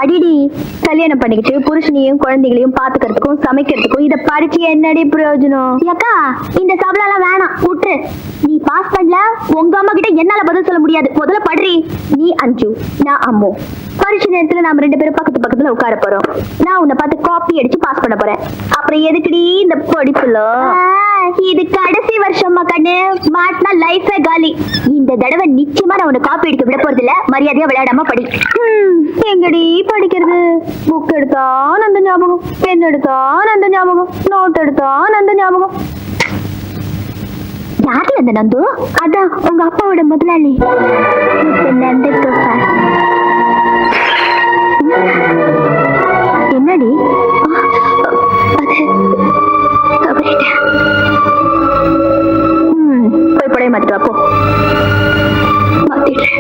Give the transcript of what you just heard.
படிடி. கல்யாணம் பண்ணிக்கிட்டு புருஷனையும் குழந்தைகளையும் பாத்துக்கிறதுக்கும் சமைக்கிறதுக்கும் இத படிச்சு என்னடி பிரயோஜனம்? அக்கா இந்த சபலம் வேணாம் விட்டு. நீ பாஸ் பண்ணல உங்க அம்மா கிட்ட என்னால பதில் சொல்ல முடியாது. முதல்ல படுறி. நீ அஞ்சு, நான் அம்மு. பரிசு நேரத்துல நாம 2 பேரும் பக்கத்து பக்கத்துல உட்கார போறோம். நான் உன்னை பார்த்து காப்பி அடிச்சு பாஸ் பண்ண போறேன். அப்புறம் எதுக்குடி இந்த படிப்புல? இது கடைசி வருஷமா கண்ணு, மாட்டினா லைஃபே காலி. இந்த தடவை நிச்சயமா நான் உன்னை காப்பி அடிக்க விட போறது இல்ல. மரியாதையா விளையாடாம படி. எங்கடி படிக்கிறது? புக் எடுத்தா அந்த ஞாபகம், பென் எடுத்தா அந்த ஞாபகம், நோட் எடுத்தா அந்த ஞாபகம். யாரு அந்த நந்து? அதான் உங்க அப்பாவோட முதலாளி.